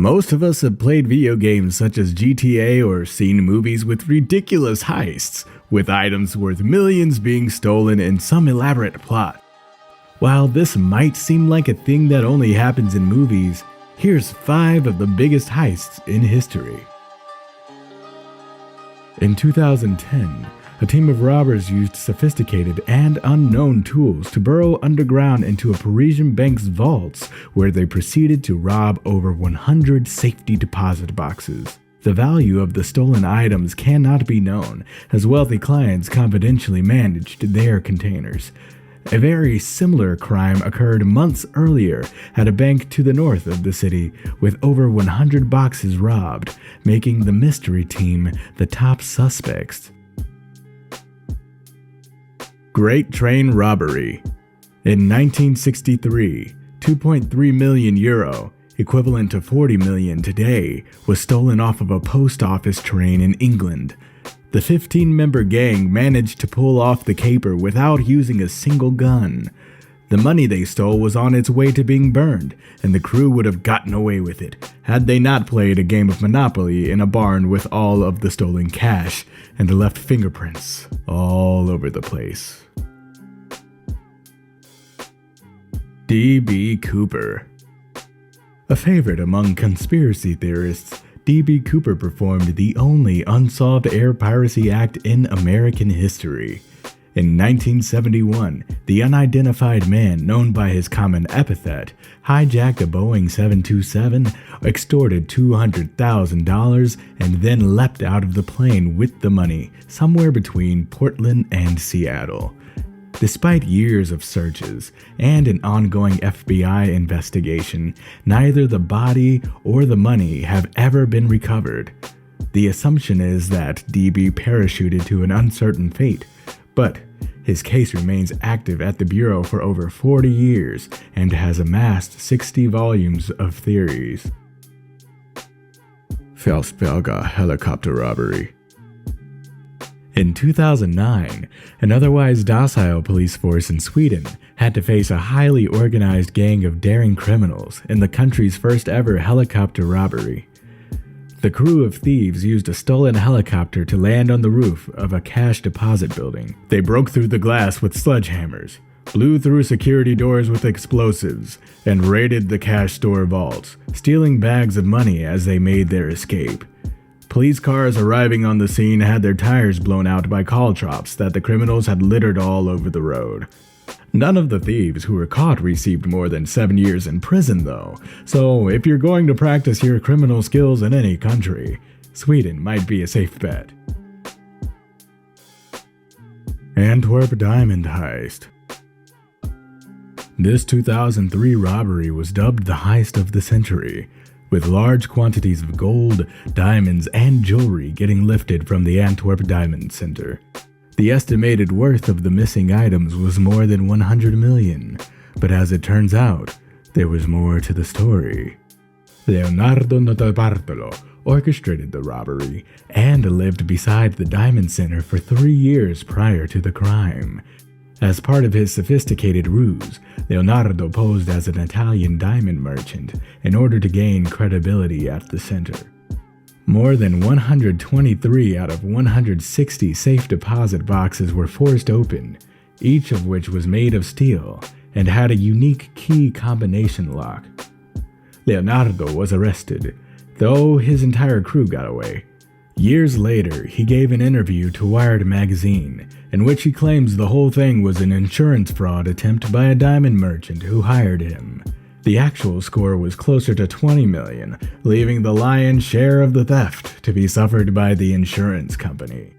Most of us have played video games such as GTA or seen movies with ridiculous heists, with items worth millions being stolen in some elaborate plot. While this might seem like a thing that only happens in movies, here's 5 of the biggest heists in history. In 2010, a team of robbers used sophisticated and unknown tools to burrow underground into a Parisian bank's vaults, where they proceeded to rob over 100 safety deposit boxes. The value of the stolen items cannot be known, as wealthy clients confidentially managed their containers. A very similar crime occurred months earlier at a bank to the north of the city, with over 100 boxes robbed, making the mystery team the top suspects. Great Train Robbery. In 1963, 2.3 million euro, equivalent to 40 million today, was stolen off of a post office train in England. The 15-member gang managed to pull off the caper without using a single gun. The money they stole was on its way to being burned, and the crew would have gotten away with it had they not played a game of Monopoly in a barn with all of the stolen cash and left fingerprints all over the place. D.B. Cooper. A favorite among conspiracy theorists, D.B. Cooper performed the only unsolved air piracy act in American history. In 1971, the unidentified man, known by his common epithet, hijacked a Boeing 727, extorted $200,000, and then leapt out of the plane with the money, somewhere between Portland and Seattle. Despite years of searches and an ongoing FBI investigation, neither the body or the money have ever been recovered. The assumption is that DB parachuted to an uncertain fate, but his case remains active at the Bureau for over 40 years and has amassed 60 volumes of theories. Belga helicopter robbery. In 2009, an otherwise docile police force in Sweden had to face a highly organized gang of daring criminals in the country's first ever helicopter robbery. The crew of thieves used a stolen helicopter to land on the roof of a cash deposit building. They broke through the glass with sledgehammers, blew through security doors with explosives, and raided the cash store vaults, stealing bags of money as they made their escape. Police cars arriving on the scene had their tires blown out by caltrops that the criminals had littered all over the road. None of the thieves who were caught received more than 7 years in prison though, so if you're going to practice your criminal skills in any country, Sweden might be a safe bet. Antwerp Diamond Heist. This 2003 robbery was dubbed the heist of the century, with large quantities of gold, diamonds, and jewelry getting lifted from the Antwerp Diamond Center. The estimated worth of the missing items was more than 100 million, but as it turns out, there was more to the story. Leonardo Notarbartolo orchestrated the robbery and lived beside the Diamond Center for 3 years prior to the crime. As part of his sophisticated ruse, Leonardo posed as an Italian diamond merchant in order to gain credibility at the center. More than 123 out of 160 safe deposit boxes were forced open, each of which was made of steel and had a unique key combination lock. Leonardo was arrested, though his entire crew got away. Years later, he gave an interview to Wired magazine, in which he claims the whole thing was an insurance fraud attempt by a diamond merchant who hired him. The actual score was closer to 20 million, leaving the lion's share of the theft to be suffered by the insurance company.